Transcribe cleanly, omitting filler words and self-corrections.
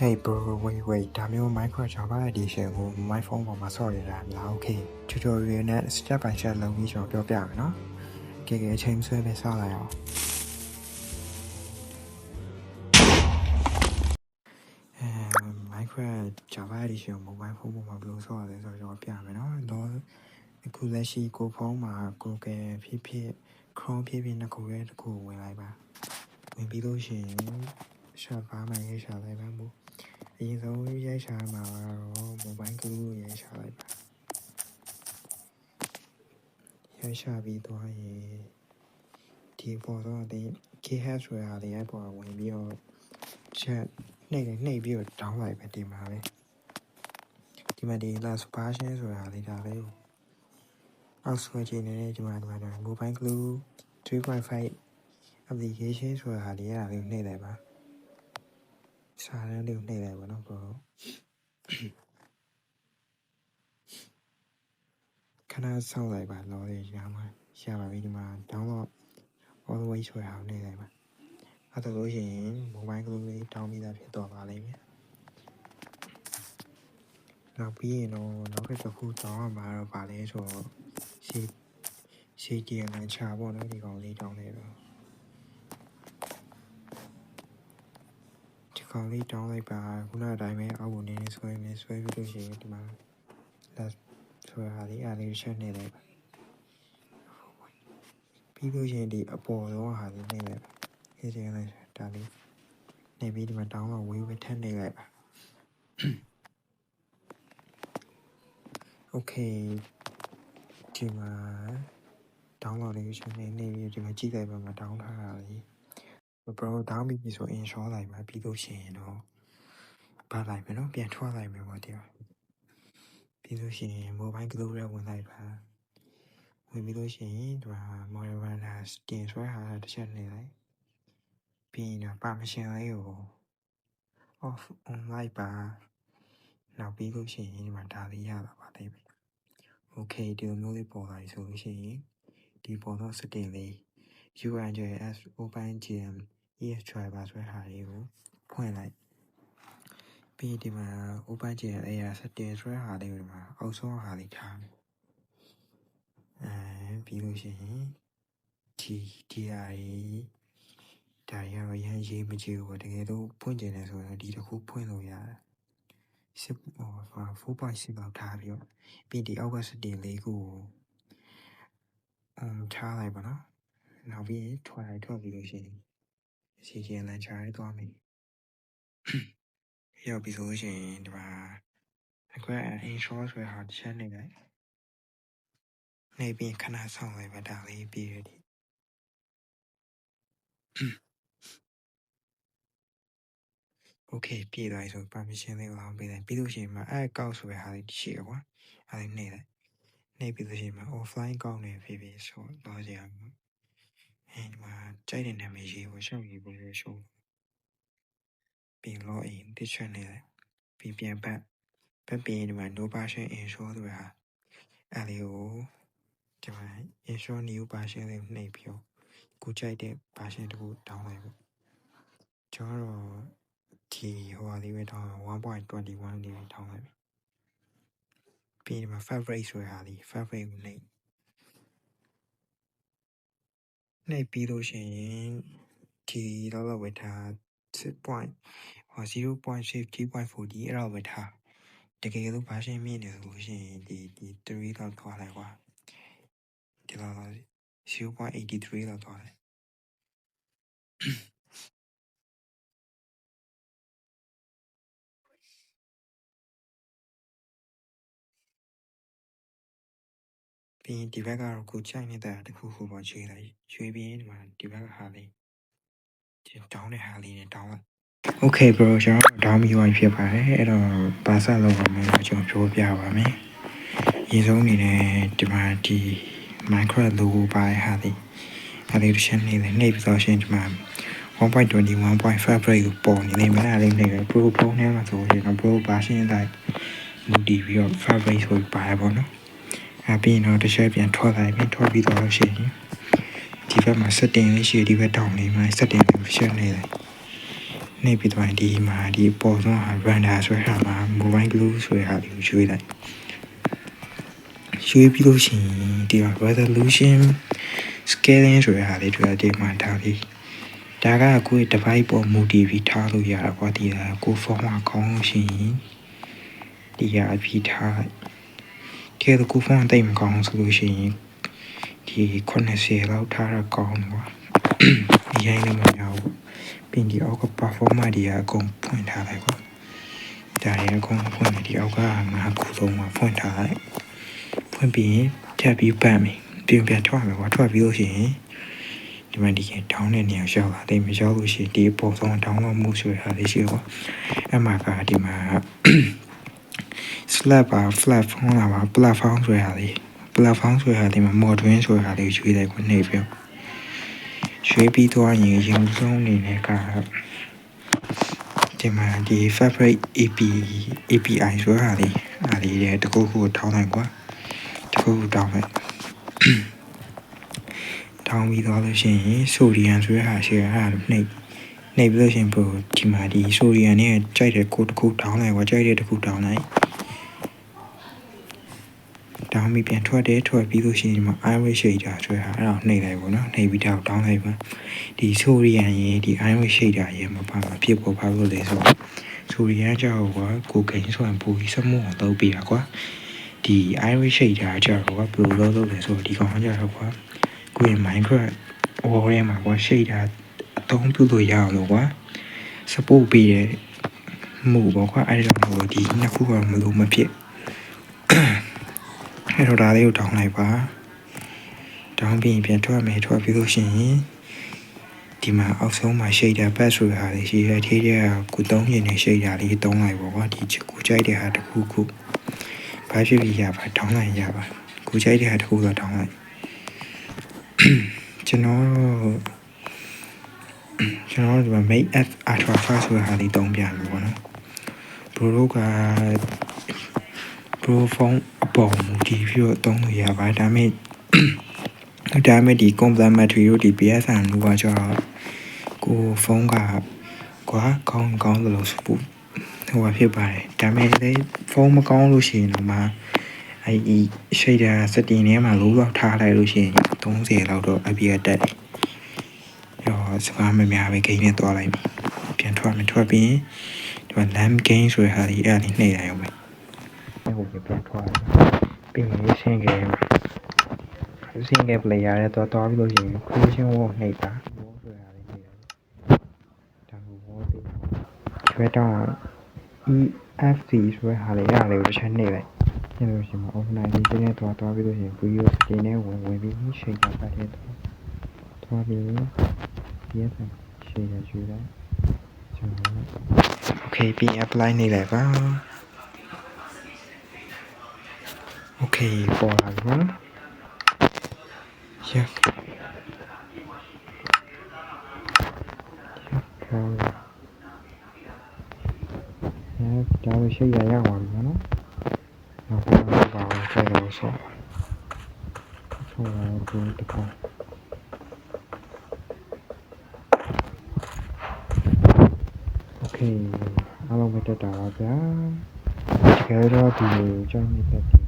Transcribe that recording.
Hey bro, wait, ဒါမျိုး Minecraft Java Edition ကို my phone ပေါ်မှာဆော့ရတာလား Okay tutorial နဲ့ step by step လုပ်ပြီးကျွန်တော်ပြောပြမယ်နော်ကဲအချိန်ဆွဲပဲစလိုက်အောင်Minecraft Java Edition mobile phone ပေါ်မှာဘယ်လိုဆော့ရလဲဆိုတော့ကျွန်တော်ပြမယ်နော်တော့အခုလက်ရှိကိုဖုန်းမှာ Google ဖြစ် Chrome ဖြစ်နှစ်ခုရဲ့တစ်ခုဝင်လိုက်ပါဝင်ပြီးလို့ရှိရင် shop ဘာမှရေးရှာလိုက်ပါမို့အရင်ဆုံးရိုက်ရှာမှာတော့ mobile glue ကိုရိုက်ရှာလိုက်ပါရိုက်ရှာပြီးသွားရင်ဒီပေါ်တော့ဒီ keyhash ဆိုတာလေးအဲ့ပေါ်ဝင်ပြီးတော့ chat နှိပ်ပြီးတော့ down လိုက်ပဲဒီမှာပဲဒီမှာဒီ last version ဆိုတာလေးဒါလေးကိုအောက်ဆွဲကြည့်နေတယ်ဒီမှာ mobile glue 3.5 application ဆိုတာလေးအဲ့ဒါလေးကိုနှိပ်လိုက်ပါစာတန်းလေးကိုနှိပ်လိုက်ပါနော်ဘရောခဏဆောက်လိုက်ပါလောလေးရမှာရပါပြီဒီမှာ download all the way ဆိုတာကိုနှိပ်လိုက်ပါအဲ့ဒါလို့ရှိရင် mobile glue လေးတောင်းပြီးသားဖြစ်တော့ပါလိမ့်မယ်နောက်ပြီးရင်တော့နောက်တစ်ခုတောင်းရမှာတော့ဗာလဲဆိုတော့ရှေ့ကြီးလမ်းချပေါ့နော်ဒီကောင်လေးတောင်းနေတော့ဒီကောင်လေးတောင်းလိုက်ပါခုနအတိုင်းပဲအောက်ကိုနေဆွဲပြီးလို့ရှိရင်ဒီမှာလက်ဆိုတာလေးအားလေးချက်နေလိုက်ပါပြီးလို့ရှိရင်ဒီအပေါ်တော့ဟာလေးနေလိုက်ပါဒီချိန်လိုက်ဒါလေးနေပြီးဒီမှာတောင်းတော့ဝေးထပ်နေလိုက်ပါOkay ဒီမှာ download လေးရှင်နေပြီးဒီမှာကြည့်လိုက်ပါမှာ down ထားတာလေ bro down ပြီးဆို install လိုက်ပါပြီးလို့ရှိရင်တော့ပါလိုက်မယ်နော်ပြန်ထွက်လိုက်မယ်ပေါ့ဒီမှာပြီးလို့ရှိရင် mobile glue ရဝင်လိုက်ပါဝင်ပြီးလို့ရှိရင်ဒီမှာ Moravana တင်ဆွဲဟာတစ်ချက်နေလိုက်ပြီးရင် permission လေးကို off on လိုက်ပါနောက်ပြီးလို့ရှိရင်ဒီမှာဒါလေးရလာပါလိမ့်မယ် Okay ဒီလိုမျိုးလေးပေါ်လာပြီဆိုလို့ရှိရင်ဒီပေါ်တော့ setting လေး UNJS OpenGL ES driver ဆိုတဲ့ဟာလေးကိုဖွင့်လိုက်ပြီးဒီမှာ OpenGL AR setting ဆိုတဲ့ဟာလေးကိုဒီမှာအောက်ဆုံးဟာလေးထားမယ်ပြီးလို့ရှိရင်ဒီဟာကြီးဒါရတော့ရမ်းရေးမကြည့်ဘူးတကယ်လို့ဖွင့်ကျင်တယ်ဆိုတော့ဒီတစ်ခုဖွင့်လို့ရတယ်4.6 လောက်ထားပြီးတော့ပြီးဒီအောက်က setting လေးကိုထားလိုက်ပါနော်နောက်ပြီးထွက်ပြီးလို့ရှိရင်စီကျန်လန်ချားသွားမယ်ရောက်ပြီးဆိုရှင်ဒီမှာအခု install ဆိုတဲ့ဟာတစ်ချက်နေလိုက်နေပြီးခဏဆောင်လိုက်ပါဒါလေးပြီးရည်Okay ပြေးသွားပြီဆို permission လေးကိုအောင်ပေးလိုက်ပြီးလို့ရှိရင်မှာအဲ့ကောက်ဆိုတဲ့ဟာလေးရှိရကွာအဲ့ဒါနေလိုက်နေပြီးလို့ရှိရင်မှာ offline ကောက်နေပြီဆိုတော့ကြရမှာအဲ့ဒီမှာကြိုက်တဲ့နာမည်ရေးကိုရှောက်ရေးဖို့ရှုံးပြီး login တစ်ချက်နေလိုက်ပြီးပြန်ပတ်ပြီးဒီမှာ no version install ဆိုတာအဲ့လေးကိုဒီမှာ install new version လေးနှိပ်ပြီးတော့ကိုကြိုက်တဲ့ version တစ်ခု down လိုက်ပေါ့ကျွန်တော်တော့ဒီဟိုဟာလေးပဲ down 1.21 လေး down လိုက်ပြီးဒီမှာ favorite ဆိုတဲ့ဟာလေး favorite ကိုနှိပ်ပြီးလို့ရှိရင်ဒီလောက်ပဲထား0.60.40 အဲ့တော့ပဲထားတကယ်လို့ version မြင့်နေဆိုလို့ရှိရင်ဒီ3လောက်သွားလိုက်ကွာဒီလောက် 0.83 လောက်သွားလိုက်ပြီးဒီဘက်ကတော့ကိုကြိုက်နေတဲ့တခုခုပေါ့ရွှေ့လိုက်ရွှေ့ပြီးဒီမှာဒီဘက်ကဟာလေးဒီတောင်းတဲ့ဟာလေးနဲ့တောင်းလိုက် Okay bro ကျွန်တော်တောင်းပြီးသွားဖြစ်ပါတယ်အဲ့တော့ပါဆက်လုပ်ပါမယ်ကျွန်တော်ပြောပြပါမယ်ရေဆုံးအနေနဲ့ဒီမှာဒီ Minecraft logo ပါတဲ့ဟာလေးအဲ့ဒီရှင်းနေတယ်နှိပ်ပြီးတော့ရှင်းဒီမှာ 1.21.5 break ကိုပေါ်နေနေမှာလေးနေတယ် pro ပုံထဲမှာဆိုရင်တော့ pro version တိုင်းမူတည်ပြီးတော့ fabric ဆိုပါရပါတော့အပြင်တော့တစ်ချက်ပြန်ထွက်လိုက်ပြီးထွက်ပြီးတော့ရှိရင်ဒီဘက်မှာ setting လေးရှိဒီဘက်တောင်းလေးမှာ setting ကိုရှင်းနေတယ် နေပြီးတော့ဒီမှာဒီပေါ်ဆုံးဟာ render ဆွဲထားမှာ mobile glue ဆွဲထားပြီးရွှေ့လိုက်ရွှေ့ပြီးလို့ရှိရင်ဒီမှာ resolution scaling ဆိုတဲ့ဟာလေးတွေ့ဒီမှာထားပြီးဒါကကိုယ့် device ပေါ်မူတည်ပြီးထားလို့ရတာကွာဒီကကိုဖုန်းမှာကောင်းလို့ရှိရင်ဒီဟာအပြီးထားဒီကကိုဖုန်းတိတ်မကောင်းဆိုလို့ရှိရင်ဒီ80လောက်ထားရကောင်းကွာဒီရိုင်းလည်းမရဘူးပြီးဒီအောက်က performance တွေအကုန်ဖွင့်ထားလိုက်ကွာဒါရအကုန်ဖွင့်နေဒီအောက်ကငါခုလုံးမှာဖွင့်ထားလိုက်ဖွင့်ပြီးထပ်ပြီးပတ်မယ်ပြန်ထွက်မယ်ကွာထွက်ပြီးလို့ရှိရင်ဒီမှာဒီကတောင်းတဲ့နေရာရောက်လာတယ်မရောက်လို့ရှိရင်ဒီပေါ်ဆုံးတောင်းလို့မှုဆိုတာလေးရှိကွာအမှကဒီမှာ slab ပါ platform လာပါ platform ဆိုတာလေး platform ဆိုတာဒီမှာ modern ဆိုတာလေးရွေးလိုက်ကိုနေပြီးရွေးပြီးတော့ရင်ရင်ဆုံးအနေနဲ့ကဒီမှာဒီ fabric API ဆိုတာလေးအားလေးတကူခုထောင်းလိုက်ကွာတကူတောင်းလိုက်ထောင်းပြီးတော့လို့ရှိရင် sodium ဆိုတဲ့ဟာရှိတာနှိပ်ပြီးလို့ရှိရင်ပို့ဒီမှာဒီ sodium နဲ့ကြိုက်တဲ့ကိုတစ်ခုထောင်းလိုက်ကွာကြိုက်တဲ့တစ်ခုထောင်းလိုက်တောင်းပြီးပြန်ထွက်ပြီးလို့ရှိရင်ဒီမှာ iris shader ဆိုတဲ့ဟာအဲ့ဒါနှိပ်လိုက်ပေါ့နော်နှိပ်ပြီးတော့တောင်းလိုက်ပါဒီ sodium ရေဒီ iris shader ရေမပါမှာဖြစ်ပေါ်ပါလို့လေဆိုsodium ကြောက်ကွာကိုကိန်းဆိုရင်ပိုပြီးစမှုအောင်လုပ်ပြတာကွာဒီ iris shader ကြောက်ကွာဘယ်လိုလုပ်လဲဆိုဒီကောင်ကြောက်ကွာကိုယ် Minecraft ဟိုရဲမှာကွာ shader အသုံးပြုလို့ရအောင်လို့ကွာ support ပေးတဲ့မှုပေါ့ကွာအဲ့ဒါဟိုဒီနှစ်ခုကမလို့မဖြစ်အဲ့တော့ဒါလေးကိုတောင်းလိုက်ပါတောင်းပြီးပြန်ထွက်မယ်ထွက်ပြီးလို့ရှိရင်ဒီမှာအောက်ဆုံးမှာ shader path ဆိုတာလေးရှိရဲသေးတဲ့ကိုသုံးရင်လည်း shader လေးသုံးလိုက်ပေါ့ကွာဒီကိုကြိုက်တဲ့ဟာတစ်ခုခုဘာဖြစ်ပြီးရပါတောင်းလိုက်ရပါကိုကြိုက်တဲ့ဟာတစ်ခုတော့တောင်းလိုက်ကျွန်တော်ဒီမှာ make f ultra fast ဆိုတာဟာလေးသုံးပြမယ်ပေါ့နော်ဘရိုကဖုန်းအပေါ်မူတည်ပြီးတော့သုံးလို့ရပါဒါပေမဲ့ဒီ complementary တို့ဒီ PSN တို့ကကျတော့ကိုဖုန်းကကွာကောင်းလို့ဆိုဖို့ဟိုဖြစ်ပါတယ်ဒါပေမဲ့လည်းဖုန်းမကောင်းလို့ရှိရင်တော့မှအဲ့ဒီ shader setting ထဲမှာလို့တော့ထားလိုက်လို့ရှိရင်30လောက်တော့အပြည့်အတက်တယ်ရောစကားမများပဲဂိမ်းနဲ့တွားလိုက်ပြီပြန်ထွက်ပြီးဒီမှာ lamp game ဆိုတဲ့ဟာဒီအဲ့ဒါလေးနှိပ်လိုက်အောင်ပဲဟိုပြန်ထွက်ပြီးရင်ရှင်းခဲ့ player နဲ့တွားပြီးလို့ရှိရင် creation wall နှိပ်တာ wall ဆိုတာလေးနှိပ်တယ်ဒါကို wall ပြီးကျွဲတောင်း EFC ဆိုတဲ့ဟာလေးအဲ့ဒါလေးကိုတစ်ချက်နှိပ်လိုက်ညလို့ရှိရင် organization နဲ့တွားပြီးလို့ရှိရင် video setting နဲ့ဝင်ပြီး shader ပတ်တဲ့တွားပြီး PSN shader ယူလိုက်ကျွန်တော် okay ပြီး apply နေလိုက်ပါ okay ပေါ်လာပြီနော် yes ဒါလို့ရှိရပါပြီနော်နောက်တော့ပါအောင်ဆက်လို့ဆိုတော့ဒီကောOkay အားလုံးပဲတက်တာပါဗျာတကယ်တော့ဒီလိုကြောင်းနေတဲ့